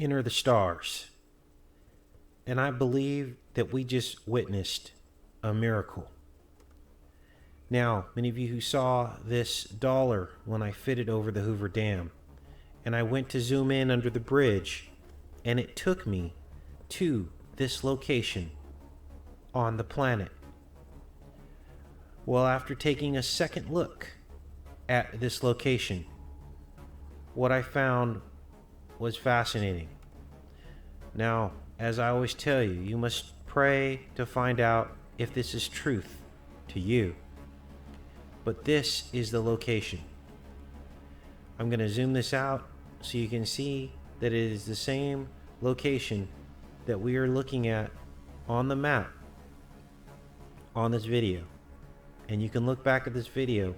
enter the stars. And I believe that we just witnessed a miracle. Now, many of you who saw this dollar when I fitted over the Hoover Dam, and I went to zoom in under the bridge, and it took me to this location on the planet. Well, after taking a second look at this location, what I found was fascinating. Now, as I always tell you, you must pray to find out if this is truth to you. But this is the location. I'm going to zoom this out so you can see that it is the same location that we are looking at on the map on this video. And you can look back at this video.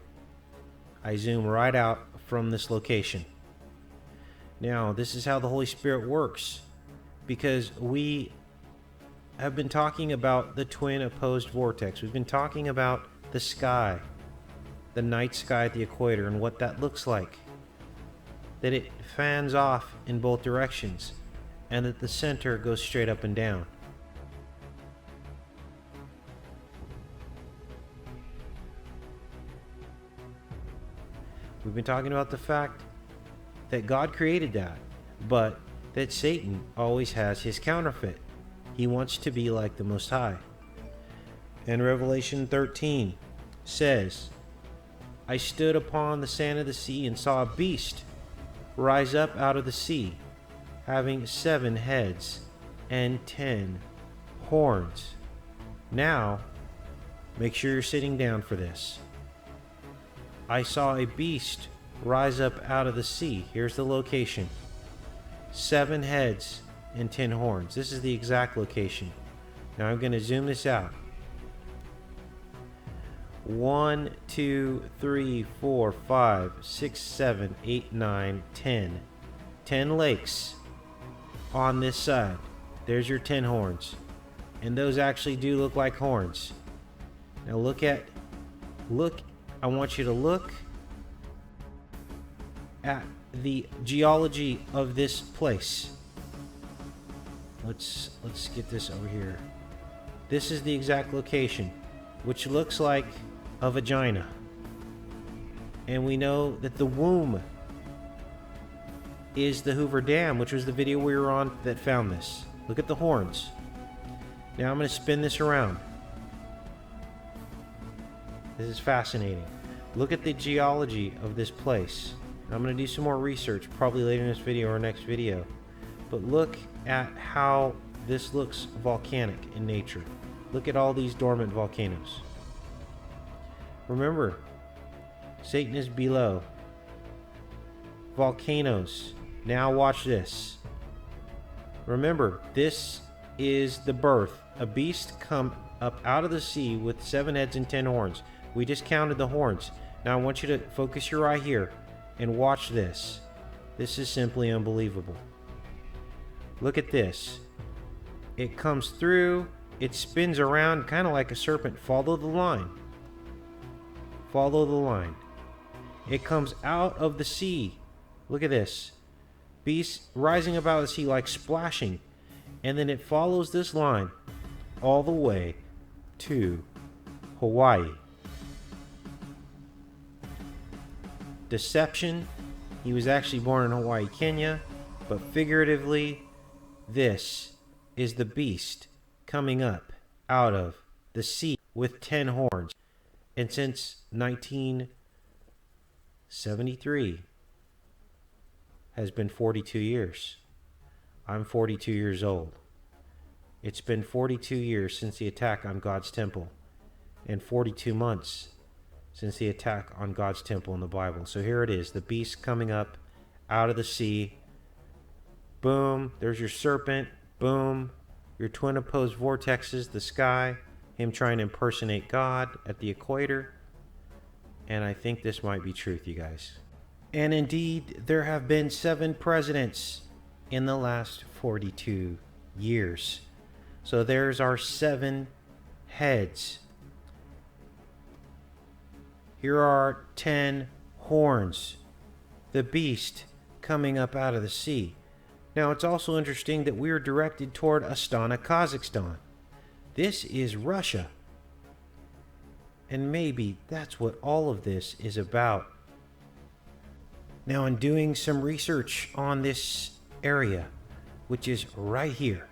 I zoom right out from this location. Now, this is how the Holy Spirit works, because we have been talking about the twin opposed vortex. We've been talking about the sky, the night sky at the equator, and what that looks like. That it fans off in both directions, and that the center goes straight up and down. We've been talking about the fact that God created that, but that Satan always has his counterfeit. He wants to be like the Most High. And Revelation 13 says, I stood upon the sand of the sea and saw a beast rise up out of the sea, having 7 heads and 10 horns. Now, make sure you're sitting down for this. I saw a beast rise up out of the sea. Here's the location. 7 heads and 10 horns. This is the exact location. Now I'm going to zoom this out. 1, 2, 3, 4, 5, 6, 7, 8, 9, 10. 10 lakes on this side. There's your 10 horns. And those actually do look like horns. Now I want you to look at the geology of this place. Let's get this over here. This is the exact location, which looks like a vagina. And we know that the womb is the Hoover Dam, which was the video we were on that found this. Look at the horns. Now I'm going to spin this around. This is fascinating. Look at the geology of this place. I'm going to do some more research, probably later in this video or next video. But look at how this looks volcanic in nature. Look at all these dormant volcanoes. Remember, Satan is below. Volcanoes. Now watch this. Remember, this is the birth. A beast come up out of the sea with 7 heads and 10 horns. We just counted the horns. Now I want you to focus your eye here and watch this. This is simply unbelievable. Look at this. It comes through, it spins around kind of like a serpent. Follow the line. Follow the line. It comes out of the sea. Look at this. Beast rising up out of the sea like splashing. And then it follows this line all the way to Hawaii. Deception. He was actually born in Hawaii, Kenya, but figuratively, this is the beast coming up out of the sea with 10 horns. And since 1973 has been 42 years. I'm 42 years old. It's been 42 years since the attack on God's temple, and 42 months since the attack on God's temple in the Bible. So here it is, the beast coming up out of the sea. Boom, there's your serpent. Boom, your twin opposed vortexes, the sky, him trying to impersonate God at the equator. And I think this might be truth, you guys. And indeed, there have been 7 presidents in the last 42 years. So there's our 7 heads. Here are 10 horns. The beast coming up out of the sea. Now, it's also interesting that we are directed toward Astana, Kazakhstan. This is Russia. And maybe that's what all of this is about. Now, in doing some research on this area, which is right here,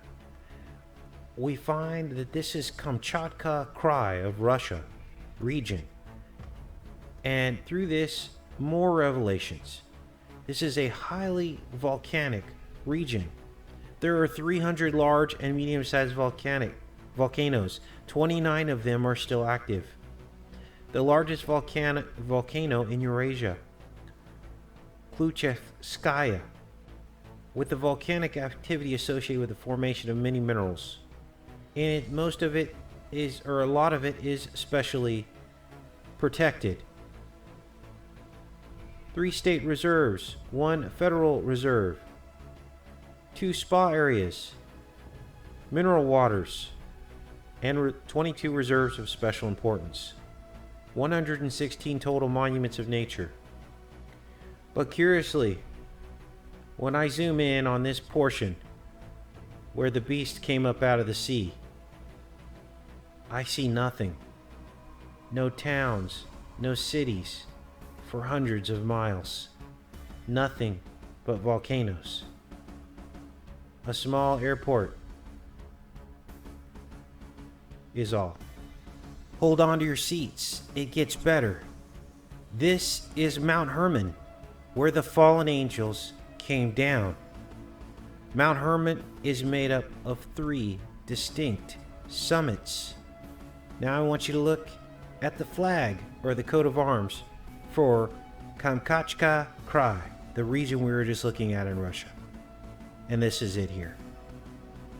we find that this is Kamchatka Krai of Russia region. And through this, more revelations. This is a highly volcanic region. There are 300 large and medium-sized volcanoes. 29 of them are still active. The largest volcano in Eurasia, Kluchevskaya, with the volcanic activity associated with the formation of many minerals. And most of it is, or a lot of it is, specially protected. 3 state reserves, 1 federal reserve, 2 spa areas, mineral waters, and 22 reserves of special importance. 116 total monuments of nature. But curiously, when I zoom in on this portion where the beast came up out of the sea, I see nothing. No towns, no cities for hundreds of miles. Nothing but volcanoes. A small airport is all. Hold on to your seats. It gets better. This is Mount Hermon, where the fallen angels came down. Mount Hermon is made up of 3 distinct summits. Now I want you to look at the flag, or the coat of arms, for Kamchatka Krai, the region we were just looking at in Russia. And this is it here.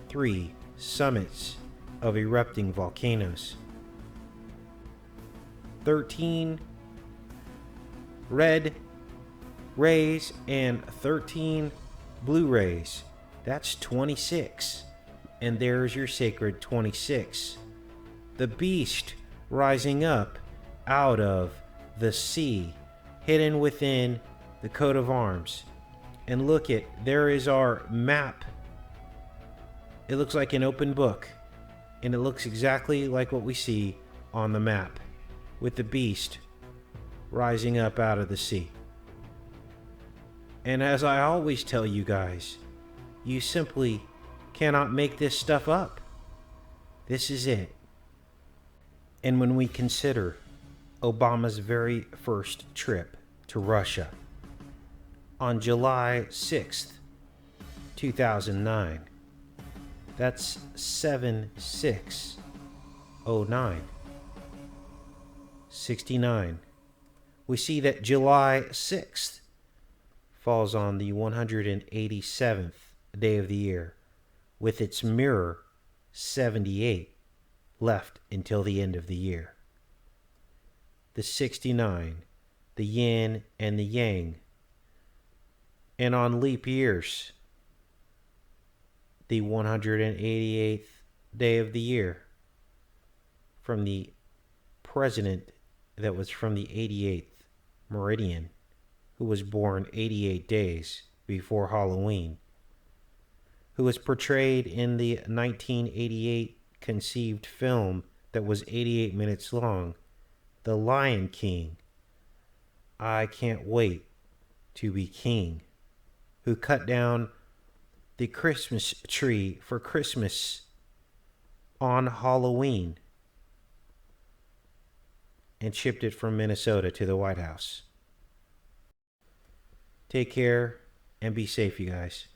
3 summits of erupting volcanoes. 13 red rays and 13 blue rays. That's 26. And there's your sacred 26. The beast rising up out of the sea, hidden within the coat of arms. And look it, there is our map. It looks like an open book, and it looks exactly like what we see on the map, with the beast rising up out of the sea. And as I always tell you guys, you simply cannot make this stuff up. This is it. And when we consider Obama's very first trip to Russia on July 6th, 2009, that's 7/6/09, 69. We see that July 6th falls on the 187th day of the year, with its mirror 78 left until the end of the year. The 69, the yin and the yang. And on leap years, the 188th day of the year, from the president that was from the 88th meridian, who was born 88 days before Halloween, who was portrayed in the 1988 conceived film that was 88 minutes long, The Lion King. I can't wait to be king, who cut down the Christmas tree for Christmas on Halloween and shipped it from Minnesota to the White House. Take care and be safe, you guys.